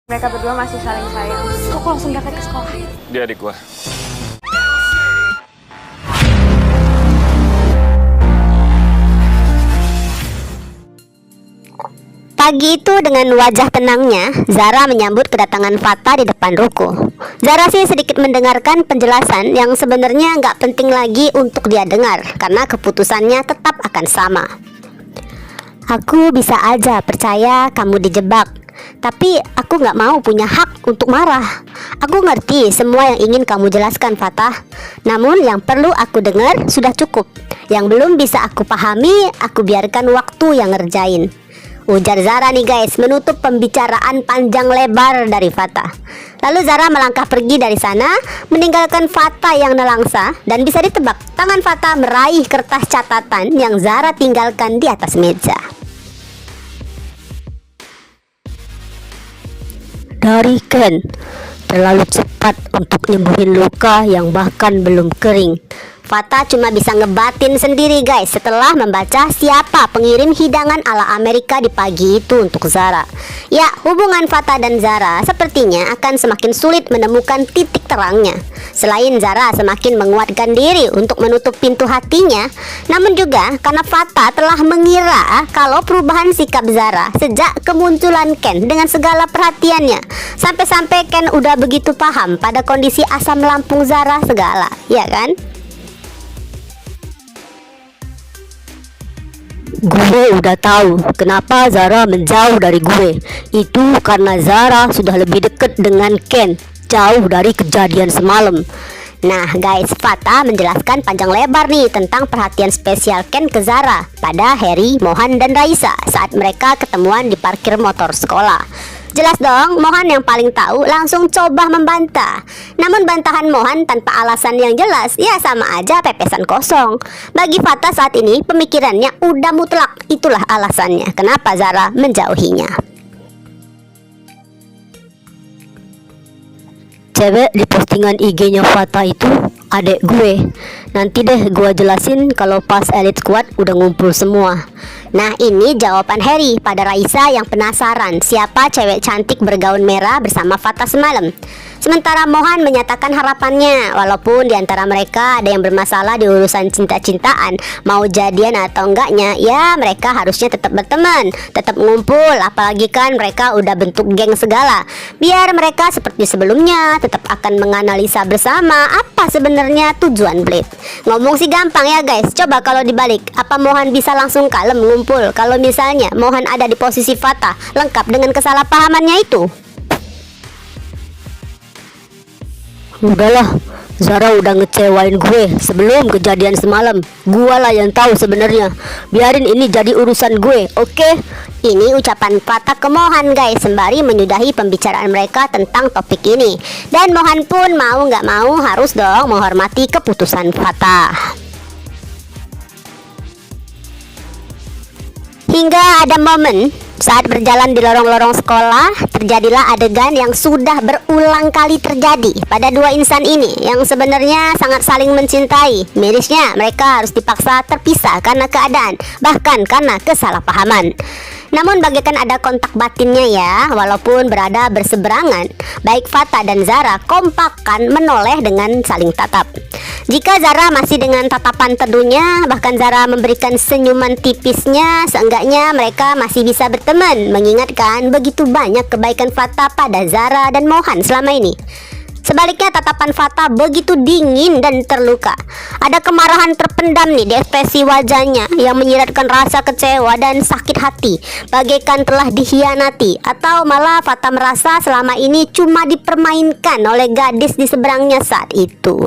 Mereka berdua masih saling sayang. Kok langsung berangkat ke sekolah? Dia adik gua. Pagi itu dengan wajah tenangnya, Zara menyambut kedatangan Fata di depan ruko. Zara sih sedikit mendengarkan penjelasan yang sebenarnya nggak penting lagi untuk dia dengar, karena keputusannya tetap akan sama. Aku bisa aja percaya kamu dijebak, tapi aku nggak mau punya hak untuk marah. Aku ngerti semua yang ingin kamu jelaskan, Fatah. Namun yang perlu aku dengar sudah cukup. Yang belum bisa aku pahami, aku biarkan waktu yang ngerjain. Ujar Zara nih guys, menutup pembicaraan panjang lebar dari Fatah. Lalu Zara melangkah pergi dari sana, meninggalkan Fatah yang nelangsa. Dan bisa ditebak, tangan Fatah meraih kertas catatan yang Zara tinggalkan di atas meja. Dari Ken, terlalu cepat untuk nyembuhin luka yang bahkan belum kering. Fata cuma bisa ngebatin sendiri guys setelah membaca siapa pengirim hidangan ala Amerika di pagi itu untuk Zara. Ya, hubungan Fata dan Zara sepertinya akan semakin sulit menemukan titik terangnya. Selain Zara semakin menguatkan diri untuk menutup pintu hatinya, namun juga karena Fata telah mengira kalau perubahan sikap Zara sejak kemunculan Ken dengan segala perhatiannya. Sampai-sampai Ken udah begitu paham pada kondisi asam lambung Zara segala, ya kan? Gue udah tahu kenapa Zara menjauh dari gue. Itu karena Zara sudah lebih dekat dengan Ken, jauh dari kejadian semalam. Nah guys, Fata menjelaskan panjang lebar nih tentang perhatian spesial Ken ke Zara pada Harry, Mohan, dan Raisa saat mereka ketemuan di parkir motor sekolah. Jelas dong, Mohan yang paling tahu langsung coba membantah. Namun bantahan Mohan tanpa alasan yang jelas, ya sama aja pepesan kosong. Bagi Fata saat ini, pemikirannya udah mutlak. Itulah alasannya kenapa Zara menjauhinya. Cewek di postingan IG-nya Fata itu adek gue. Nanti deh gue jelasin kalau pas Elite Squad udah ngumpul semua. Nah ini jawaban Harry pada Raisa yang penasaran siapa cewek cantik bergaun merah bersama Fata semalam. Sementara Mohan menyatakan harapannya, walaupun diantara mereka ada yang bermasalah di urusan cinta-cintaan, mau jadian atau enggaknya, ya mereka harusnya tetap berteman, tetap ngumpul, apalagi kan mereka udah bentuk geng segala. Biar mereka seperti sebelumnya, tetap akan menganalisa bersama apa sebenarnya tujuan Blade. Ngomong sih gampang ya guys, coba kalau dibalik, apa Mohan bisa langsung kalem ngumpul kalau misalnya Mohan ada di posisi Fata, lengkap dengan kesalahpahamannya itu? Udahlah, Zara udah ngecewain gue sebelum kejadian semalam. Gua lah yang tahu sebenarnya. Biarin ini jadi urusan gue, oke? Ini ucapan Fata ke Mohan guys, sembari menyudahi pembicaraan mereka tentang topik ini. Dan Mohan pun mau nggak mau harus dong menghormati keputusan Fata. Hingga ada momen saat berjalan di lorong-lorong sekolah, terjadilah adegan yang sudah berulang kali terjadi pada dua insan ini yang sebenarnya sangat saling mencintai. Mirisnya mereka harus dipaksa terpisah karena keadaan, bahkan karena kesalahpahaman. Namun bagaikan ada kontak batinnya ya, walaupun berada berseberangan, baik Fata dan Zara kompakkan menoleh dengan saling tatap. Jika Zara masih dengan tatapan teduhnya, bahkan Zara memberikan senyuman tipisnya, seenggaknya mereka masih bisa berteman, mengingatkan begitu banyak kebaikan Fata pada Zara dan Mohan selama ini. Sebaliknya tatapan Fata begitu dingin dan terluka. Ada kemarahan terpendam nih di ekspresi wajahnya yang menyiratkan rasa kecewa dan sakit hati, bagaikan telah dikhianati, atau malah Fata merasa selama ini cuma dipermainkan oleh gadis di seberangnya saat itu.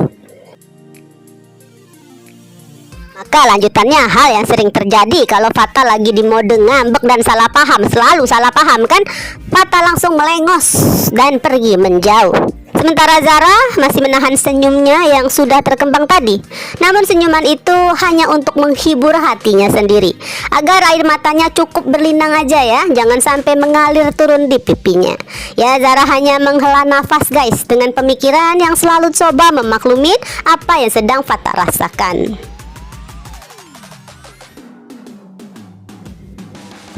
Maka lanjutannya hal yang sering terjadi kalau Fata lagi di mode ngambek dan salah paham, selalu salah paham kan, Fata langsung melengos dan pergi menjauh. Sementara Zara masih menahan senyumnya yang sudah terkembang tadi. Namun senyuman itu hanya untuk menghibur hatinya sendiri, agar air matanya cukup berlinang aja ya, jangan sampai mengalir turun di pipinya. Ya Zara hanya menghela nafas guys, dengan pemikiran yang selalu coba memaklumin apa yang sedang Fata rasakan.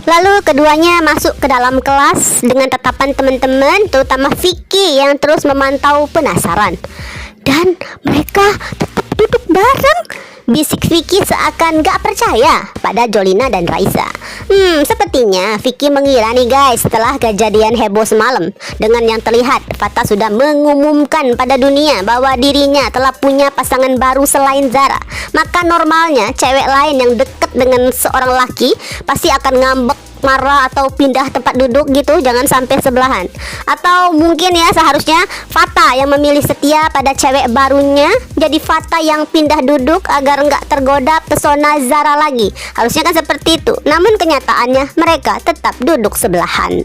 Lalu keduanya masuk ke dalam kelas dengan tatapan teman-teman, terutama Vicky yang terus memantau penasaran. Dan mereka tetap duduk bareng. Bisik Vicky seakan gak percaya pada Jolina dan Raisa. Sepertinya Vicky mengira nih guys, setelah kejadian heboh semalam, dengan yang terlihat Fata sudah mengumumkan pada dunia bahwa dirinya telah punya pasangan baru selain Zara. Maka normalnya cewek lain yang dekat dengan seorang laki pasti akan ngambek, marah, atau pindah tempat duduk gitu, jangan sampai sebelahan. Atau mungkin ya seharusnya Fata yang memilih setia pada cewek barunya, jadi Fata yang pindah duduk agar nggak tergoda pesona Zara lagi. Harusnya kan seperti itu. Namun kenyataannya mereka tetap duduk sebelahan.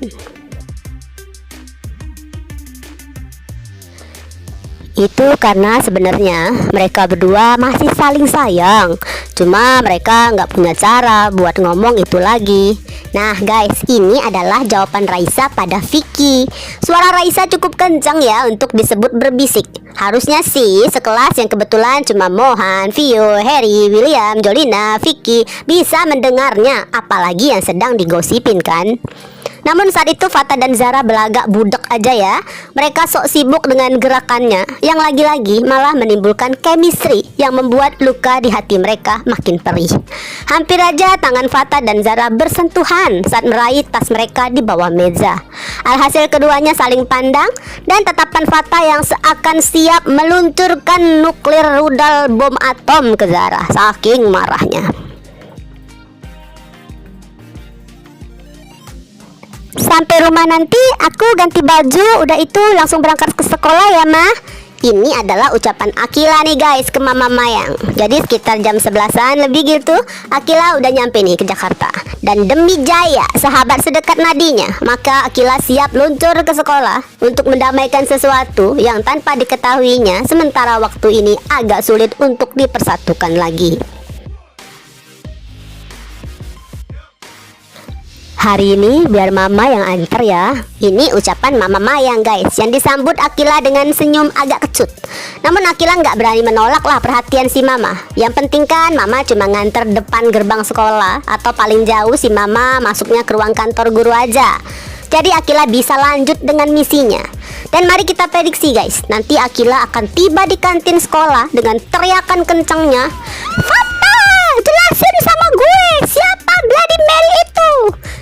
Itu karena sebenarnya mereka berdua masih saling sayang. Cuma mereka nggak punya cara buat ngomong itu lagi. Nah guys, ini adalah jawaban Raisa pada Vicky. Suara Raisa cukup kencang ya untuk disebut berbisik. Harusnya sih sekelas yang kebetulan cuma Mohan, Vio, Harry, William, Jolina, Vicky bisa mendengarnya. Apalagi yang sedang digosipin kan. Namun saat itu Fata dan Zara belagak budak aja ya. Mereka sok sibuk dengan gerakannya, yang lagi-lagi malah menimbulkan chemistry yang membuat luka di hati mereka makin perih. Hampir aja tangan Fata dan Zara bersentuhan saat meraih tas mereka di bawah meja. Alhasil keduanya saling pandang dan tatapan Fata yang seakan siap meluncurkan nuklir rudal bom atom ke Zara, saking marahnya. Sampai rumah nanti aku ganti baju, udah itu langsung berangkat ke sekolah ya Ma. Ini adalah ucapan Akila nih guys ke Mama Mayang. Jadi sekitar jam 11-an lebih gitu, Akila udah nyampe nih ke Jakarta. Dan demi Jaya, sahabat sedekat nadinya, maka Akila siap luncur ke sekolah untuk mendamaikan sesuatu yang tanpa diketahuinya, sementara waktu ini agak sulit untuk dipersatukan lagi. Hari ini biar Mama yang antar ya. Ini ucapan Mama Mayang guys, yang disambut Akila dengan senyum agak kecut. Namun Akila nggak berani menolak lah perhatian si Mama. Yang penting kan Mama cuma nganter depan gerbang sekolah, atau paling jauh si Mama masuknya ke ruang kantor guru aja. Jadi Akila bisa lanjut dengan misinya. Dan mari kita prediksi guys, nanti Akila akan tiba di kantin sekolah dengan teriakan kencangnya, "Fata, jelasin sama gue, siapa Bloody Mary itu?"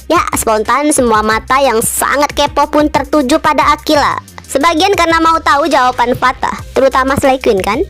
Ya, spontan semua mata yang sangat kepo pun tertuju pada Akila. Sebagian karena mau tahu jawaban Fata, terutama Slay Queen kan.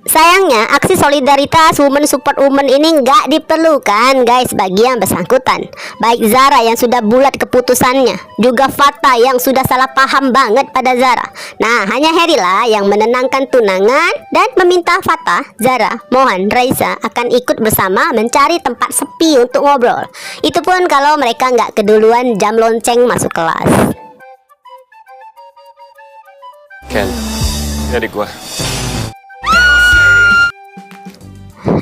Sayangnya aksi solidaritas woman support woman ini nggak diperlukan guys bagi yang bersangkutan. Baik Zara yang sudah bulat keputusannya, juga Fata yang sudah salah paham banget pada Zara. Nah hanya Harry lah yang menenangkan tunangan dan meminta Fata, Zara, Mohan, Raisa akan ikut bersama mencari tempat sepi untuk ngobrol. Itu pun kalau mereka nggak keduluan jam lonceng masuk kelas. Ken, adik gua.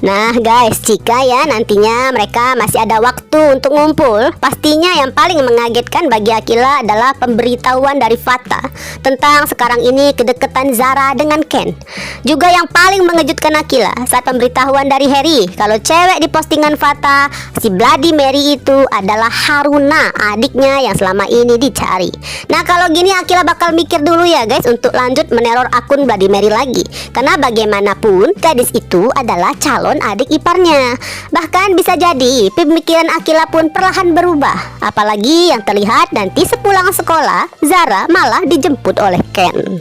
Nah guys, jika ya nantinya mereka masih ada waktu untuk ngumpul, pastinya yang paling mengagetkan bagi Akila adalah pemberitahuan dari Fata tentang sekarang ini kedekatan Zara dengan Ken. Juga yang paling mengejutkan Akila saat pemberitahuan dari Harry kalau cewek di postingan Fata, si Bloody Mary itu adalah Haruna, adiknya yang selama ini dicari. Nah kalau gini Akila bakal mikir dulu ya guys untuk lanjut meneror akun Bloody Mary lagi. Karena bagaimanapun gadis itu adalah calon adik iparnya. Bahkan bisa jadi pemikiran Akila pun perlahan berubah. Apalagi yang terlihat nanti sepulang sekolah Zara malah dijemput oleh Ken.